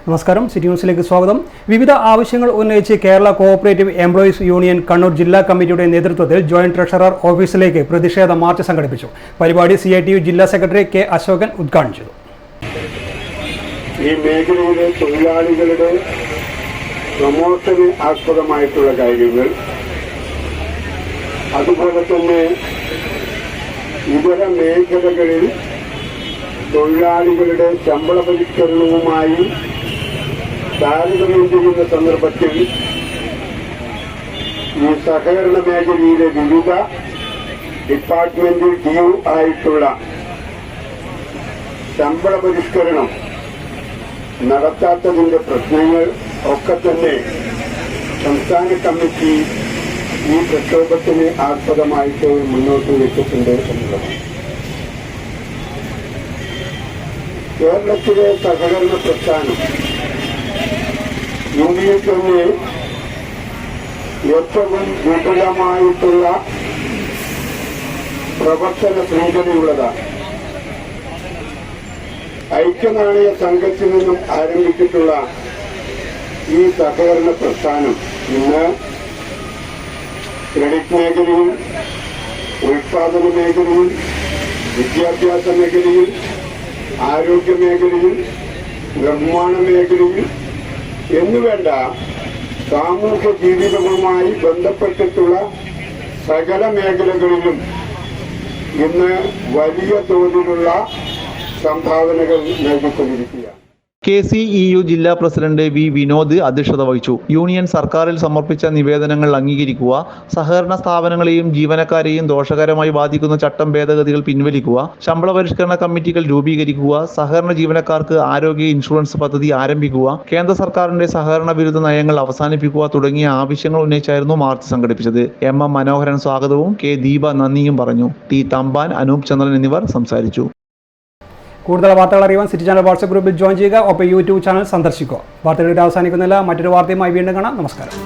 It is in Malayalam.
നമസ്കാരം, സിറ്റി ന്യൂസിലേക്ക് സ്വാഗതം. വിവിധ ആവശ്യങ്ങൾ ഉന്നയിച്ച് Kerala cooperative employees union Kannur ജില്ലാ കമ്മിറ്റിയുടെ നേതൃത്വത്തിൽ ജോയിന്റ് ട്രഷറർ ഓഫീസിലേക്ക് പ്രതിഷേധ മാർച്ച് സംഘടിപ്പിച്ചു. പരിപാടി CITU ജില്ലാ സെക്രട്ടറി K. അശോകൻ ഉദ്ഘാടനം ചെയ്തു. ഈ മേഖലയിലെ തൊഴിലാളികളുടെ പ്രമോഷന് ആസ്പദമായിട്ടുള്ള കാര്യങ്ങൾ, അതുപോലെ തന്നെ ഇതര മേഖലകളിൽ തൊഴിലാളികളുടെ ശമ്പള പരിഷ്കരണവുമായി താരതമ്യം ചെയ്യുന്ന സന്ദർഭത്തിൽ ഈ സഹകരണ മേഖലയിലെ വിവിധ ഡിപ്പാർട്ട്മെന്റിൽ ഡ്യൂ ആയിട്ടുള്ള ശമ്പള പരിഷ്കരണം നടത്താത്തതിന്റെ പ്രശ്നങ്ങൾ ഒക്കെ തന്നെ സംസ്ഥാന കമ്മിറ്റി ഈ പ്രക്ഷോഭത്തിന് ആസ്പദമായിട്ട് മുന്നോട്ട് വെച്ചിട്ടുണ്ട് എന്നുള്ളതാണ്. കേരളത്തിലെ സഹകരണ പ്രസ്ഥാനം ഇന്ത്യയിൽ തന്നെ ഏറ്റവും വിപുലമായിട്ടുള്ള പ്രവർത്തന ശൃംഖലയുള്ളതാണ്. ഐക്യനാണയ സംഘത്തിൽ നിന്നും ആരംഭിച്ചിട്ടുള്ള ഈ സഹകരണ പ്രസ്ഥാനം ഇന്ന് ക്രെഡിറ്റ് മേഖലയിൽ, ഉൽപാദന മേഖലയിൽ, വിദ്യാഭ്യാസ മേഖലയിൽ, ആരോഗ്യ മേഖലയിൽ, നിർമ്മാണ മേഖലയിൽ എന്നുവേണ്ട സാമൂഹ്യ ജീവിതവുമായി ബന്ധപ്പെട്ടിട്ടുള്ള സകല മേഖലകളിലും ഇന്ന് വലിയ തോതിലുള്ള സംഭാവനകൾ നൽകിക്കൊണ്ടിരിക്കുകയാണ്. KCEU ജില്ലാ പ്രസിഡന്റ് V. വിനോദ് അധ്യക്ഷത വഹിച്ചു. യൂണിയൻ സർക്കാരിൽ സമർപ്പിച്ച നിവേദനങ്ങൾ അംഗീകരിക്കുക, സഹകരണ സ്ഥാപനങ്ങളെയും ജീവനക്കാരെയും ദോഷകരമായി ബാധിക്കുന്ന ചട്ടം ഭേദഗതികൾ പിൻവലിക്കുക, ശമ്പള പരിഷ്കരണ കമ്മിറ്റികൾ രൂപീകരിക്കുക, സഹകരണ ജീവനക്കാർക്ക് ആരോഗ്യ ഇൻഷുറൻസ് പദ്ധതി ആരംഭിക്കുക, കേന്ദ്ര സർക്കാരിന്റെ സഹകരണ വിരുദ്ധ നയങ്ങൾ അവസാനിപ്പിക്കുക തുടങ്ങിയ ആവശ്യങ്ങൾ ഉന്നയിച്ചായിരുന്നു മാർച്ച് സംഘടിപ്പിച്ചത്. MM മനോഹരൻ സ്വാഗതവും K. ദീപ നന്ദിയും പറഞ്ഞു. T. തമ്പാൻ, അനൂപ് ചന്ദ്രൻ എന്നിവർ സംസാരിച്ചു. കൂടുതൽ വാർത്തകൾ അറിയാൻ സിറ്റി ചാനൽ വാട്സ്ആപ്പ് ഗ്രൂപ്പിൽ ജോയിൻ ചെയ്യുക. ഒപ്പം YouTube ചാനൽ സന്ദർശിക്കുക. വാർത്തകളുടെ അവസാനിക്കുന്നില്ല. മറ്റൊരു വാർത്തയുമായി വീണ്ടും കാണാം. നമസ്കാരം.